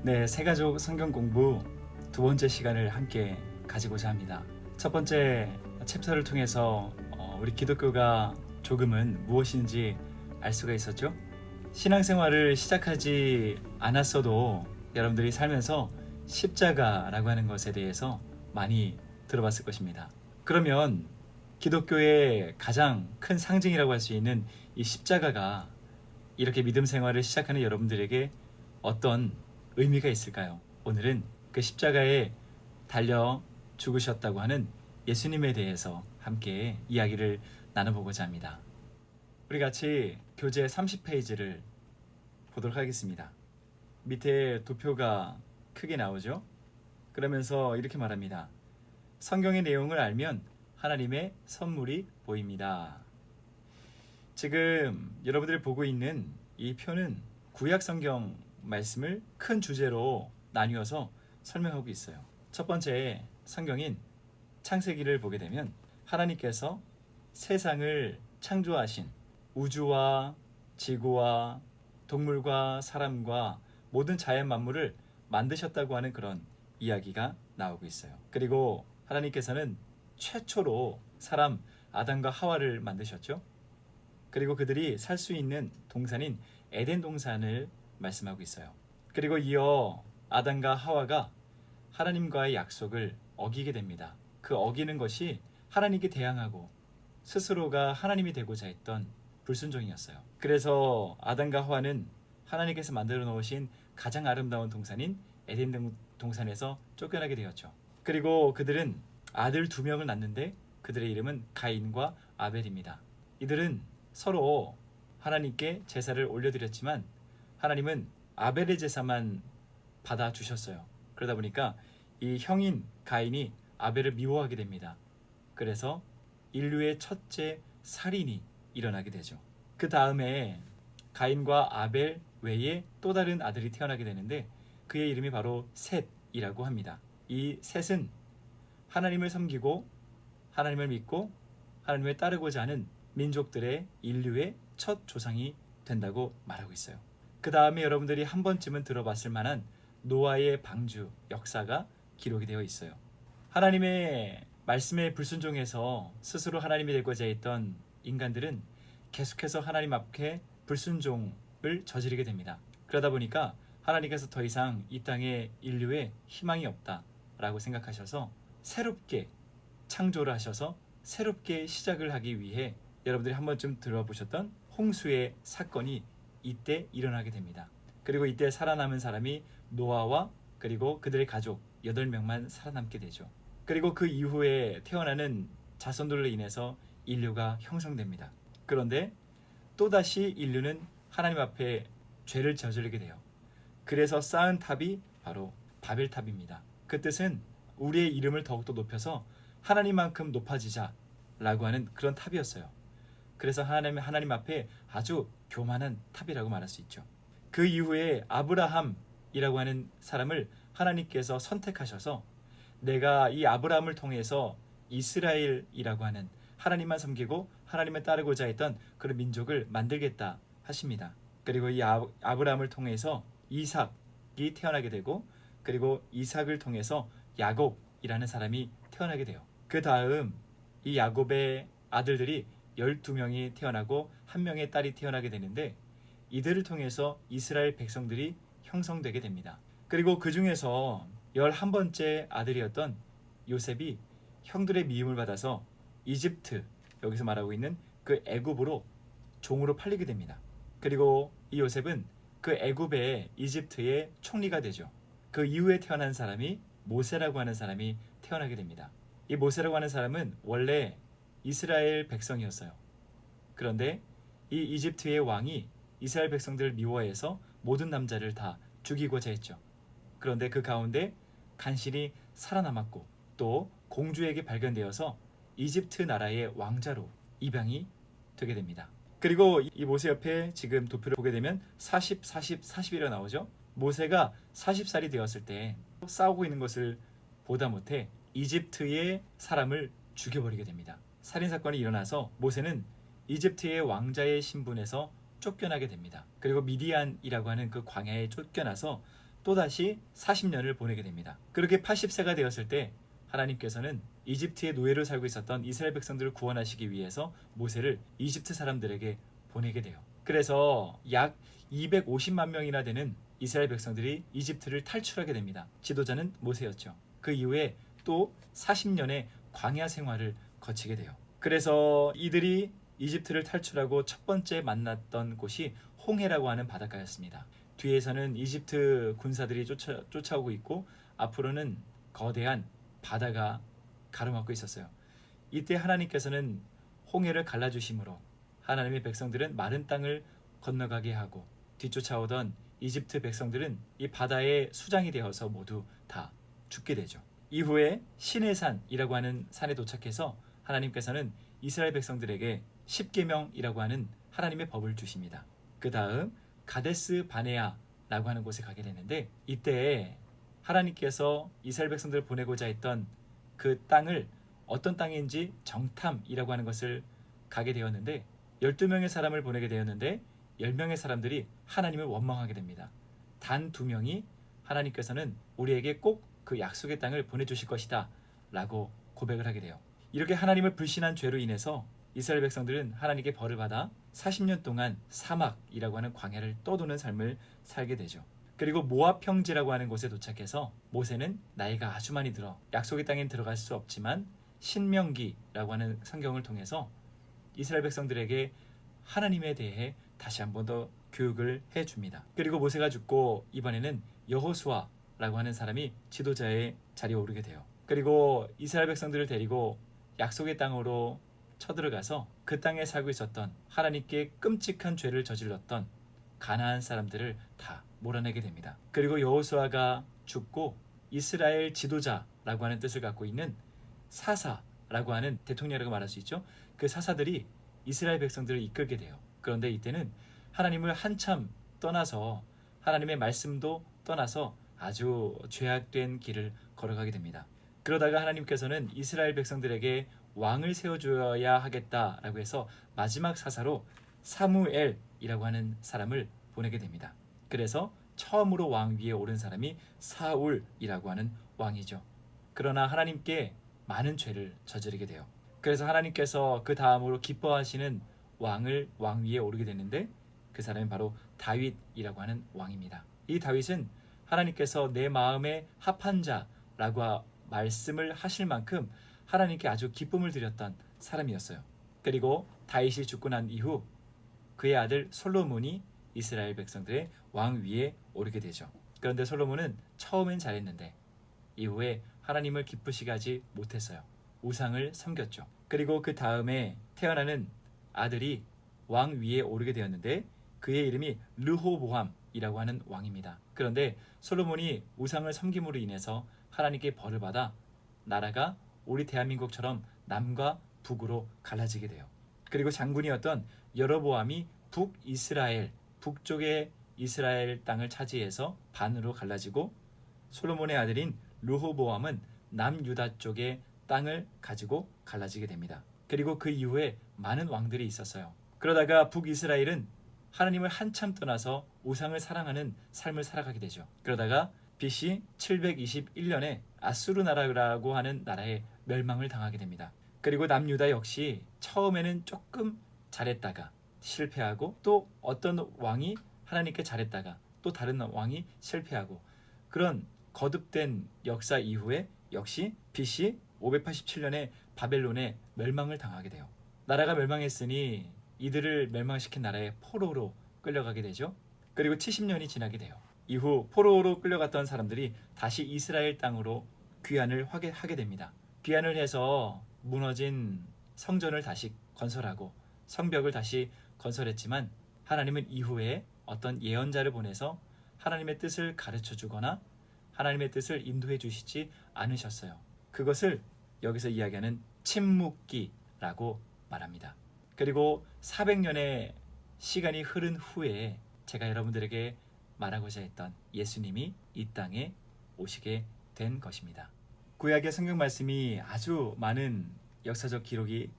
네, 새가족 성경 공부 두 번째 시간을 함께 가지고자 합니다. 첫 번째 챕터를 통해서 우리 기독교가 조금은 무엇인지 알 수가 있었죠. 신앙생활을 시작하지 않았어도 여러분들이 살면서 십자가라고 하는 것에 대해서 많이 들어봤을 것입니다. 그러면 기독교의 가장 큰 상징이라고 할 수 있는 이 십자가가 이렇게 믿음 생활을 시작하는 여러분들에게 어떤 의미가 있을까요? 오늘은 그 십자가에 달려 죽으셨다고 하는 예수님에 대해서 함께 이야기를 나눠보고자 합니다. 우리 같이 교재 30페이지를 보도록 하겠습니다. 밑에 도표가 크게 나오죠? 그러면서 이렇게 말합니다. 성경의 내용을 알면 하나님의 선물이 보입니다. 지금 여러분들이 보고 있는 이 표는 구약 성경 말씀을 큰 주제로 나뉘어서 설명하고 있어요. 첫 번째 성경인 창세기를 보게 되면 하나님께서 세상을 창조하신 우주와 지구와 동물과 사람과 모든 자연 만물을 만드셨다고 하는 그런 이야기가 나오고 있어요. 그리고 하나님께서는 최초로 사람 아담과 하와를 만드셨죠. 그리고 그들이 살 수 있는 동산인 에덴 동산을 말씀하고 있어요. 그리고 이어 아담과 하와가 하나님과의 약속을 어기게 됩니다. 그 어기는 것이 하나님께 대항하고 스스로가 하나님이 되고자 했던 불순종이었어요. 그래서 아담과 하와는 하나님께서 만들어 놓으신 가장 아름다운 동산인 에덴 동산에서 쫓겨나게 되었죠. 그리고 그들은 아들 2명을 낳는데 그들의 이름은 가인과 아벨입니다. 이들은 서로 하나님께 제사를 올려드렸지만 하나님은 아벨의 제사만 받아주셨어요. 그러다 보니까 이 형인 가인이 아벨을 미워하게 됩니다. 그래서 인류의 첫째 살인이 일어나게 되죠. 그 다음에 가인과 아벨 외에 또 다른 아들이 태어나게 되는데 그의 이름이 바로 셋이라고 합니다. 이 셋은 하나님을 섬기고 하나님을 믿고 하나님을 따르고자 하는 민족들의 인류의 첫 조상이 된다고 말하고 있어요. 그 다음에 여러분들이 한 번쯤은 들어봤을 만한 노아의 방주 역사가 기록이 되어 있어요. 하나님의 말씀에 불순종해서 스스로 하나님이 되고자 했던 인간들은 계속해서 하나님 앞에 불순종을 저지르게 됩니다. 그러다 보니까 하나님께서 더 이상 이 땅에 인류에 희망이 없다라고 생각하셔서 새롭게 창조를 하셔서 새롭게 시작을 하기 위해 여러분들이 한 번쯤 들어보셨던 홍수의 사건이 이때 일어나게 됩니다. 그리고 이때 살아남은 사람이 노아와 그리고 그들의 가족 8명만 살아남게 되죠. 그리고 그 이후에 태어나는 자손들로 인해서 인류가 형성됩니다. 그런데 또다시 인류는 하나님 앞에 죄를 저지르게 돼요. 그래서 쌓은 탑이 바로 바벨탑입니다. 그 뜻은 우리의 이름을 더욱더 높여서 하나님만큼 높아지자라고 하는 그런 탑이었어요. 그래서 하나님 앞에 아주 교만한 탑이라고 말할 수 있죠. 그 이후에 아브라함이라고 하는 사람을 하나님께서 선택하셔서 내가 이 아브라함을 통해서 이스라엘이라고 하는 하나님만 섬기고 하나님을 따르고자 했던 그런 민족을 만들겠다 하십니다. 그리고 이 아브라함을 통해서 이삭이 태어나게 되고 그리고 이삭을 통해서 야곱이라는 사람이 태어나게 돼요. 그 다음 이 야곱의 아들들이 12명이 태어나고 1명의 딸이 태어나게 되는데 이들을 통해서 이스라엘 백성들이 형성되게 됩니다. 그리고 그 중에서 11번째 아들이었던 요셉이 형들의 미움을 받아서 이집트, 여기서 말하고 있는 그 애굽으로 종으로 팔리게 됩니다. 그리고 이 요셉은 그 애굽의 이집트의 총리가 되죠. 그 이후에 태어난 사람이 모세라고 하는 사람이 태어나게 됩니다. 이 모세라고 하는 사람은 원래 이스라엘 백성이었어요. 그런데 이 이집트의 왕이 이스라엘 백성들을 미워해서 모든 남자를 다 죽이고자 했죠. 그런데 그 가운데 간신히 살아남았고 또 공주에게 발견되어서 이집트 나라의 왕자로 입양이 되게 됩니다. 그리고 이 모세 옆에 지금 도표를 보게 되면 40, 40, 40이라고 나오죠. 모세가 40살이 되었을 때 싸우고 있는 것을 보다 못해 이집트의 사람을 죽여버리게 됩니다. 살인사건이 일어나서 모세는 이집트의 왕자의 신분에서 쫓겨나게 됩니다. 그리고 미디안이라고 하는 그 광야에 쫓겨나서 또다시 40년을 보내게 됩니다. 그렇게 80세가 되었을 때 하나님께서는 이집트의 노예로 살고 있었던 이스라엘 백성들을 구원하시기 위해서 모세를 이집트 사람들에게 보내게 돼요. 그래서 약 250만 명이나 되는 이스라엘 백성들이 이집트를 탈출하게 됩니다. 지도자는 모세였죠. 그 이후에 또 40년의 광야 생활을 거치게 돼요. 그래서 이들이 이집트를 탈출하고 첫 번째 만났던 곳이 홍해라고 하는 바닷가였습니다. 뒤에서는 이집트 군사들이 쫓아오고 있고 앞으로는 거대한 바다가 가로막고 있었어요. 이때 하나님께서는 홍해를 갈라주심으로 하나님의 백성들은 마른 땅을 건너가게 하고 뒤쫓아오던 이집트 백성들은 이 바다의 수장이 되어서 모두 다 죽게 되죠. 이후에 시내산이라고 하는 산에 도착해서 하나님께서는 이스라엘 백성들에게 십계명이라고 하는 하나님의 법을 주십니다. 그 다음 가데스 바네아라고 하는 곳에 가게 되는데 이때 하나님께서 이스라엘 백성들을 보내고자 했던 그 땅을 어떤 땅인지 정탐이라고 하는 것을 가게 되었는데 12명의 사람을 보내게 되었는데 10명의 사람들이 하나님을 원망하게 됩니다. 단 2명이 하나님께서는 우리에게 꼭 그 약속의 땅을 보내주실 것이다 라고 고백을 하게 돼요. 이렇게 하나님을 불신한 죄로 인해서 이스라엘 백성들은 하나님께 벌을 받아 40년 동안 사막이라고 하는 광야를 떠도는 삶을 살게 되죠. 그리고 모압 평지라고 하는 곳에 도착해서 모세는 나이가 아주 많이 들어 약속의 땅엔 들어갈 수 없지만 신명기라고 하는 성경을 통해서 이스라엘 백성들에게 하나님에 대해 다시 한 번 더 교육을 해줍니다. 그리고 모세가 죽고 이번에는 여호수아라고 하는 사람이 지도자의 자리에 오르게 돼요. 그리고 이스라엘 백성들을 데리고 약속의 땅으로 쳐들어가서 그 땅에 살고 있었던 하나님께 끔찍한 죄를 저질렀던 가나안 사람들을 다 몰아내게 됩니다. 그리고 여호수아가 죽고 이스라엘 지도자라고 하는 뜻을 갖고 있는 사사라고 하는 대통령이라고 말할 수 있죠. 그 사사들이 이스라엘 백성들을 이끌게 돼요. 그런데 이때는 하나님을 한참 떠나서 하나님의 말씀도 떠나서 아주 죄악된 길을 걸어가게 됩니다. 그러다가 하나님께서는 이스라엘 백성들에게 왕을 세워줘야 하겠다라고 해서 마지막 사사로 사무엘이라고 하는 사람을 보내게 됩니다. 그래서 처음으로 왕 위에 오른 사람이 사울이라고 하는 왕이죠. 그러나 하나님께 많은 죄를 저지르게 돼요. 그래서 하나님께서 그 다음으로 기뻐하시는 왕을 왕 위에 오르게 되는데 그 사람이 바로 다윗이라고 하는 왕입니다. 이 다윗은 하나님께서 내 마음에 합한 자라고 말씀을 하실 만큼 하나님께 아주 기쁨을 드렸던 사람이었어요. 그리고 다윗이 죽고 난 이후 그의 아들 솔로몬이 이스라엘 백성들의 왕 위에 오르게 되죠. 그런데 솔로몬은 처음엔 잘했는데 이후에 하나님을 기쁘시게 하지 못했어요. 우상을 섬겼죠. 그리고 그 다음에 태어나는 아들이 왕 위에 오르게 되었는데 그의 이름이 르호보암이라고 하는 왕입니다. 그런데 솔로몬이 우상을 섬김으로 인해서 하나님께 벌을 받아 나라가 우리 대한민국처럼 남과 북으로 갈라지게 돼요. 그리고 장군이었던 여로보암이 북이스라엘, 북쪽의 이스라엘 땅을 차지해서 반으로 갈라지고 솔로몬의 아들인 르호보암은 남유다 쪽의 땅을 가지고 갈라지게 됩니다. 그리고 그 이후에 많은 왕들이 있었어요. 그러다가 북이스라엘은 하나님을 한참 떠나서 우상을 사랑하는 삶을 살아가게 되죠. 그러다가 BC 721년에 아수르 나라라고 하는 나라에 멸망을 당하게 됩니다. 그리고 남유다 역시 처음에는 조금 잘했다가 실패하고 또 어떤 왕이 하나님께 잘했다가 또 다른 왕이 실패하고 그런 거듭된 역사 이후에 역시 BC 587년에 바벨론에 멸망을 당하게 돼요. 나라가 멸망했으니 이들을 멸망시킨 나라에 포로로 끌려가게 되죠. 그리고 70년이 지나게 돼요. 이후 포로로 끌려갔던 사람들이 다시 이스라엘 땅으로 귀환을 하게 됩니다. 귀환을 해서 무너진 성전을 다시 건설하고 성벽을 다시 건설했지만 하나님은 이후에 어떤 예언자를 보내서 하나님의 뜻을 가르쳐 주거나 하나님의 뜻을 인도해 주시지 않으셨어요. 그것을 여기서 이야기하는 침묵기라고 말합니다. 그리고 400년의 시간이 흐른 후에 제가 여러분들에게 말하고자 했던 예수님이 이 땅에 오시게 된 것입니다. 구약의 성경 말씀이 아주 많은 역사적 기록이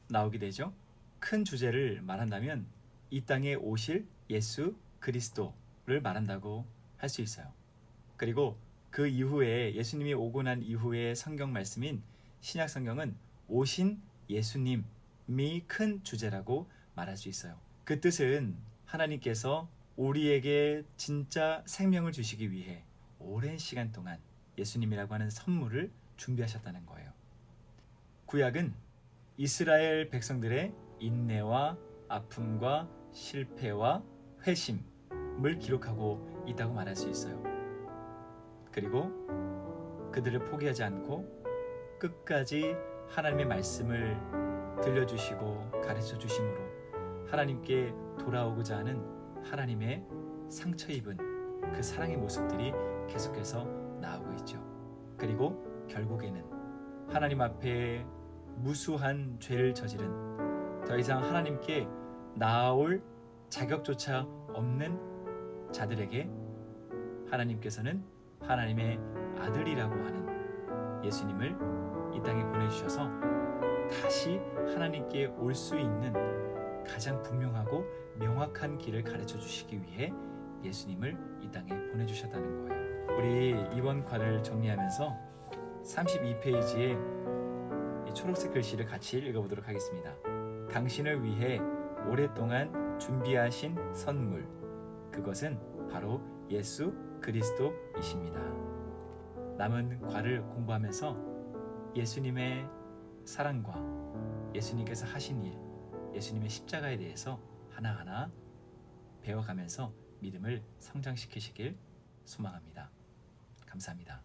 나오게 되죠. 큰 주제를 말한다면 이 땅에 오실 예수 그리스도를 말한다고 할 수 있어요. 그리고 그 이후에 예수님이 오고 난 이후의 성경 말씀인 신약 성경은 오신 예수님이 큰 주제라고 말할 수 있어요. 그 뜻은 하나님께서 우리에게 진짜 생명을 주시기 위해 오랜 시간 동안 예수님이라고 하는 선물을 준비하셨다는 거예요. 구약은 이스라엘 백성들의 인내와 아픔과 실패와 회심을 기록하고 있다고 말할 수 있어요. 그리고 그들을 포기하지 않고 끝까지 하나님의 말씀을 들려주시고 가르쳐 주심으로 하나님께 돌아오고자 하는 하나님의 상처 입은 그 사랑의 모습들이 계속해서 나오고 있죠. 그리고 결국에는 하나님 앞에 무수한 죄를 저지른 더 이상 하나님께 나아올 자격조차 없는 자들에게 하나님께서는 하나님의 아들이라고 하는 예수님을 이 땅에 보내주셔서 다시 하나님께 올 수 있는 가장 분명하고 명확한 길을 가르쳐 주시기 위해 예수님을 이 땅에 보내주셨다는 거예요. 우리 이번 과를 정리하면서 32페이지에 이 초록색 글씨를 같이 읽어보도록 하겠습니다. 당신을 위해 오랫동안 준비하신 선물, 그것은 바로 예수 그리스도이십니다. 남은 과를 공부하면서 예수님의 사랑과 예수님께서 하신 일, 예수님의 십자가에 대해서 하나하나 배워가면서 믿음을 성장시키시길 소망합니다. 감사합니다.